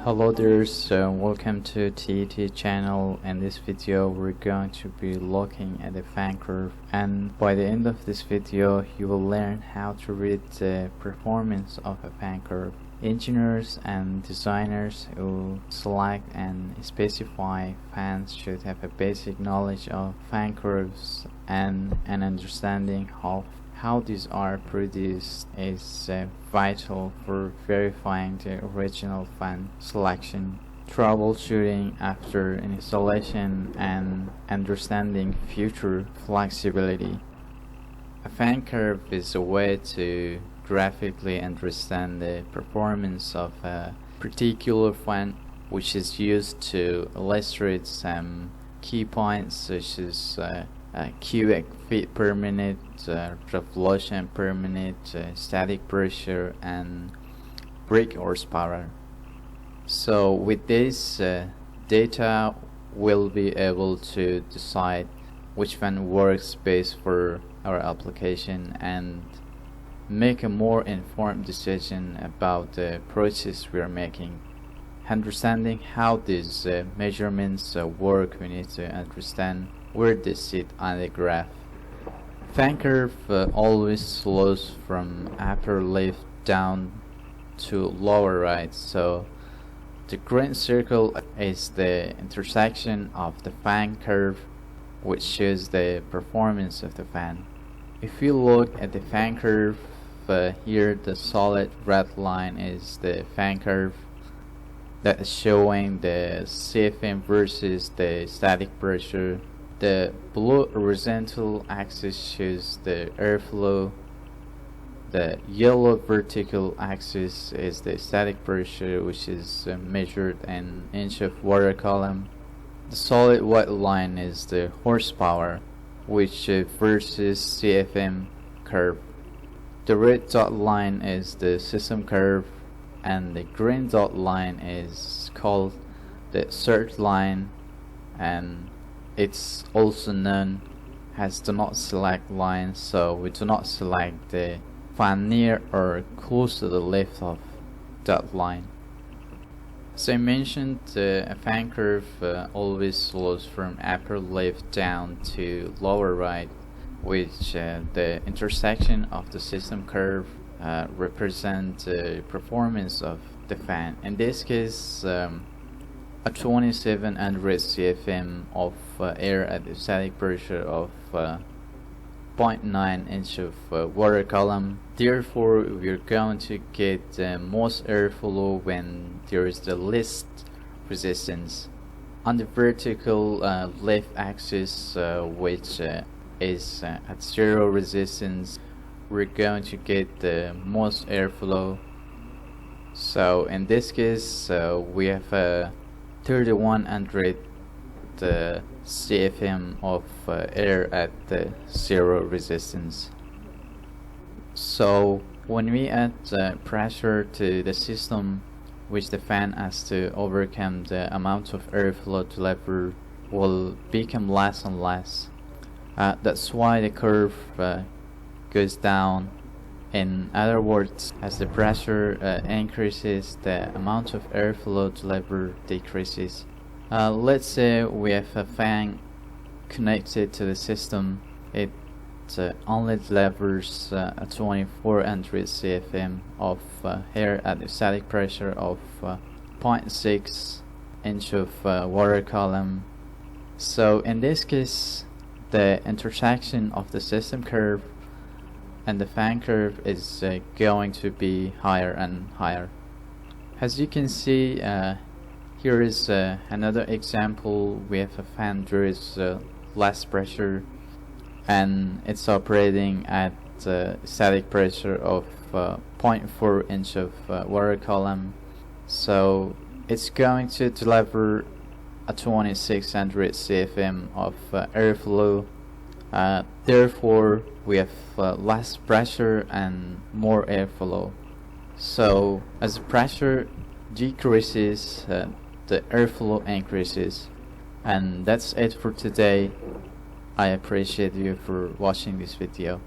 Hello there, welcome to TET channel. In this video we're going to be looking at the fan curve, and by the end of this video you will learn how to read the performance of a fan curve. Engineers and designers who select and specify fans should have a basic knowledge of fan curves, and an understanding of how these are produced is vital for verifying the original fan selection, troubleshooting after installation, and understanding future flexibility. A fan curve is a way to graphically understand the performance of a particular fan, which is used to illustrate some key points such as cubic feet per minute, revolution per minute, static pressure, and brake horsepower. So with this data we'll be able to decide which fan works best for our application and make a more informed decision about the process we are making. Understanding how these measurements work, we need to understand where they sit on the graph. Fan curve always slows from upper left down to lower right, so the green circle is the intersection of the fan curve, which shows the performance of the fan. If you look at the fan curve, here the solid red line is the fan curve that is showing the CFM versus the static pressure. The blue horizontal axis shows the airflow. The yellow vertical axis is the static pressure, which is measured in inch of water column. The solid white line is the horsepower, which versus CFM curve. The red dot line is the system curve, and the green dot line is called the surge line, and it's also known as do not select line, so we do not select the fan near or close to the left of that line. As I mentioned, a fan curve always slows from upper left down to lower right, which the intersection of the system curve represents the performance of the fan. In this case, a 2700 CFM of air at the static pressure of 0.9 inch of water column. Therefore, we're going to get the most airflow when there is the least resistance. On the vertical left axis, which is at zero resistance, we're going to get the most airflow. So in this case we have a 3100 CFM of air at the zero resistance. So when we add pressure to the system, which the fan has to overcome, the amount of airflow delivered will become less and less. That's why the curve goes down. In other words, as the pressure increases, the amount of airflow delivered decreases. Let's say we have a fan connected to the system. It only delivers a 2400 CFM of air at the static pressure of 0.6 inch of water column. So in this case, the intersection of the system curve and the fan curve is going to be higher and higher. As you can see, here is another example. We have a fan, there is less pressure, and it's operating at static pressure of 0.4 inch of water column. So it's going to deliver a 2600 CFM of airflow. Therefore we have less pressure and more airflow. So as the pressure decreases, the airflow increases. And that's it for today. I appreciate you for watching this video.